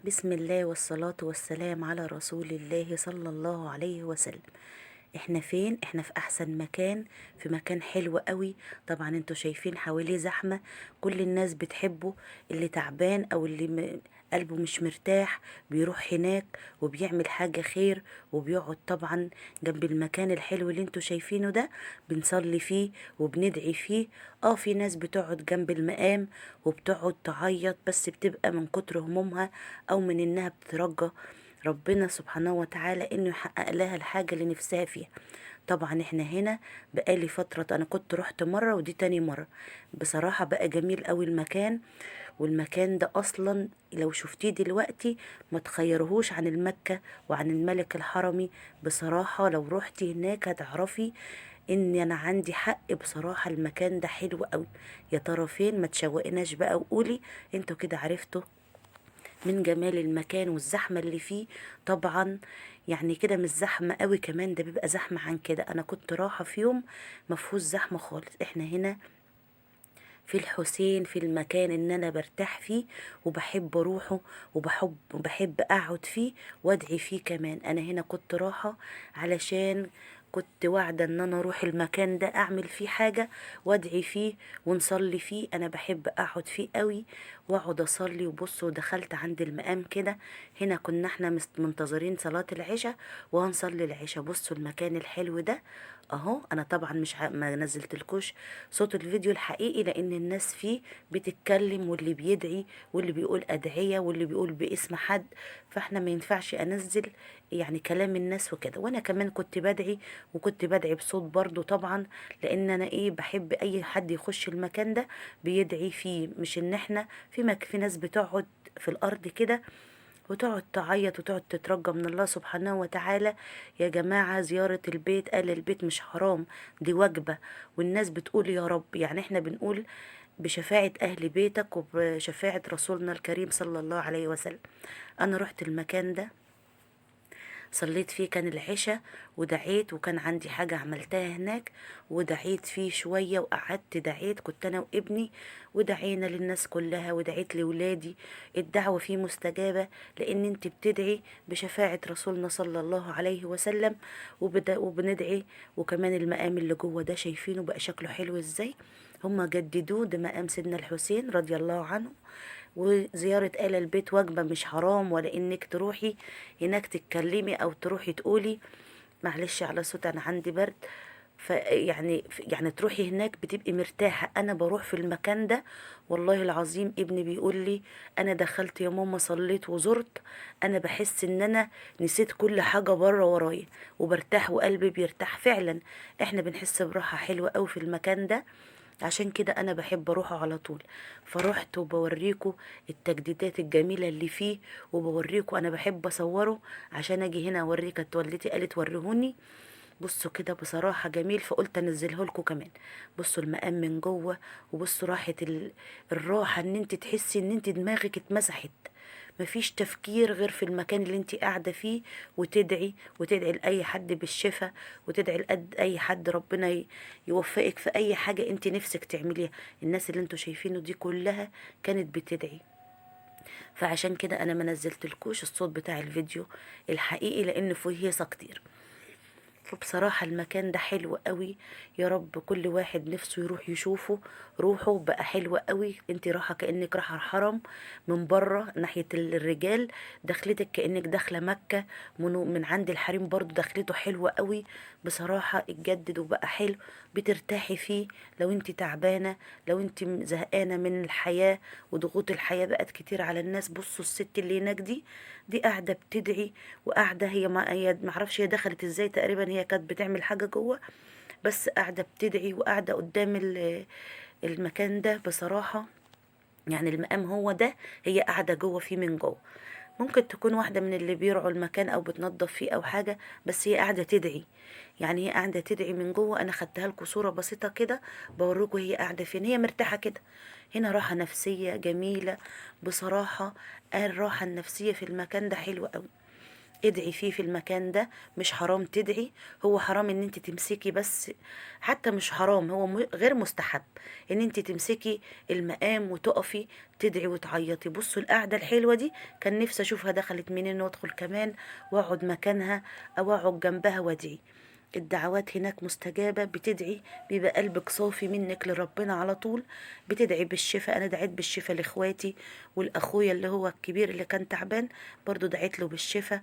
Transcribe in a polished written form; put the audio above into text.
بسم الله والصلاة والسلام على رسول الله صلى الله عليه وسلم. احنا فين؟ احنا في احسن مكان، في مكان حلو قوي. طبعا انتوا شايفين حواليه زحمة، كل الناس بتحبه. اللي تعبان او اللي قلبه مش مرتاح بيروح هناك وبيعمل حاجة خير، وبيقعد طبعا جنب المكان الحلو اللي انتوا شايفينه ده، بنصلي فيه وبندعي فيه. في ناس بتقعد جنب المقام وبتقعد تعيط، بس بتبقى من كتر همومها او من انها بتترجى ربنا سبحانه وتعالى انه يحقق لها الحاجة اللي نفسها فيها. طبعا احنا هنا بقالي فترة، انا كنت رحت مرة ودي تاني مرة. بصراحة بقى جميل قوي المكان. والمكان ده اصلا لو شفتيه دلوقتي ما تخيرهوش عن المكة وعن الملك الحرمي. بصراحة لو روحتي هناك هتعرفي ان انا عندي حق. بصراحة المكان ده حلو قوي. يا ترى فين؟ ما تشوقناش بقى وقولي. انتوا كده عرفتوا من جمال المكان والزحمة اللي فيه. طبعا يعني كده مش زحمة قوي، كمان ده بيبقى زحمة عن كده. انا كنت رايحة في يوم مفهوش زحمة خالص. احنا هنا في الحسين، في المكان ان انا برتاح فيه وبحب اروحه، وبحب اقعد فيه وادعي فيه كمان. انا هنا كنت رايحة علشان كنت واعدة ان انا اروح المكان ده اعمل فيه حاجة وادعي فيه ونصلي فيه. انا بحب اقعد فيه قوي واقعد اصلي. وبصوا دخلت عند المقام كده، هنا كنا احنا منتظرين صلاة العشاء وهنصلي العشاء. بصوا المكان الحلو ده اهو. انا طبعا مش ما نزلتلكوش صوت الفيديو الحقيقي لان الناس فيه بتتكلم، واللي بيدعي واللي بيقول ادعية واللي بيقول باسم حد، فاحنا ما ينفعش انزل يعني كلام الناس وكده. وانا كمان كنت بدعي وكنت بدعي بصوت برضو طبعا، لان انا بحب اي حد يخش المكان ده بيدعي فيه. مش ان احنا في ناس بتقعد في الارض كده وتقعد تعيط وتقعد تترجى من الله سبحانه وتعالى. يا جماعة زيارة البيت، قال البيت مش حرام، دي واجبة. والناس بتقول يا رب، يعني احنا بنقول بشفاعة أهل بيتك وبشفاعة رسولنا الكريم صلى الله عليه وسلم. أنا رحت المكان ده صليت فيه، كان العشاء، ودعيت، وكان عندي حاجة عملتها هناك ودعيت فيه شوية وقعدت دعيت. كنت أنا وابني ودعينا للناس كلها ودعيت لولادي. الدعوة فيه مستجابة لأن انت بتدعي بشفاعة رسولنا صلى الله عليه وسلم. وبندعي. وكمان المقام اللي جوه ده شايفينه بقى شكله حلو ازاي. هما جددوه، ده مقام سيدنا الحسين رضي الله عنه. وزيارة آل البيت وجبة مش حرام، ولا انك تروحي هناك تتكلمي او تروحي تقولي معلش على صوت انا عندي برد. يعني تروحي هناك بتبقي مرتاحة. انا بروح في المكان ده والله العظيم ابني بيقول لي انا دخلت يا ماما صليت وزرت، انا بحس ان انا نسيت كل حاجة بره ورايا وبرتاح وقلبي بيرتاح فعلا. احنا بنحس براحة حلوة قوي في المكان ده، عشان كده انا بحب اروحه على طول. فرحت وبوريكم التجديدات الجميلة اللي فيه، وبوريكم انا بحب اصوره عشان اجي هنا اوريك. كانت والدتي قالت وريهوني. بصوا كده بصراحة جميل، فقلت انزله لكم كمان. بصوا المقام من جوه، وبصوا راحة الراحة ان انت تحسي ان انت دماغك اتمسحت. مفيش تفكير غير في المكان اللي انت قاعدة فيه، وتدعي وتدعي لأي حد بالشفاء، وتدعي لقد أي حد ربنا يوفقك في أي حاجة انت نفسك تعمليها. الناس اللي انتوا شايفينه دي كلها كانت بتدعي. فعشان كده انا ما نزلتلكوش الصوت بتاع الفيديو الحقيقي لان فيه هيصة كتير. فبصراحة المكان ده حلو قوي. يا رب كل واحد نفسه يروح يشوفه. روحه بقى حلو قوي. انت رايحة كأنك رايحة الحرم من بره ناحية الرجال، دخلتك كأنك داخلة مكة. من عند الحريم برضو دخلته حلوة قوي. بصراحة اتجدد وبقى حلو، بترتاحي فيه. لو انت تعبانة، لو انت زهقانة من الحياة وضغوط الحياة بقت كتير على الناس. بصوا الست اللي هناك دي قاعدة بتدعي، وقاعدة هي معرفش هي دخلت ازاي، تقريبا هي كانت بتعمل حاجة جوه، بس قاعدة بتدعي وقاعدة قدام المكان ده. بصراحة يعني المقام هو ده، هي قاعدة جوه فيه من جوه. ممكن تكون واحدة من اللي بيرعوا المكان أو بتنظف فيه أو حاجة، بس هي قاعدة تدعي. يعني هي قاعدة تدعي من جوه. أنا خدتها لكم صورة بسيطة كده بوريكم هي قاعدة فين. هي مرتاحة كده. هنا راحة نفسية جميلة بصراحة. الراحة النفسية في المكان ده حلوة أوي. ادعي فيه في المكان ده، مش حرام تدعي. هو حرام ان انت تمسكي بس، حتى مش حرام، هو غير مستحب ان انت تمسكي المقام وتقفي تدعي وتعيطي. بصوا القعدة الحلوة دي كان نفسي اشوفها دخلت منين وادخل كمان واقعد مكانها او اقعد جنبها وادعي. الدعوات هناك مستجابة، بتدعي بيبقى قلبك صافي منك لربنا على طول. بتدعي بالشفاء، أنا دعيت بالشفاء لإخواتي، والأخويا اللي هو الكبير اللي كان تعبان برضو دعيت له بالشفاء.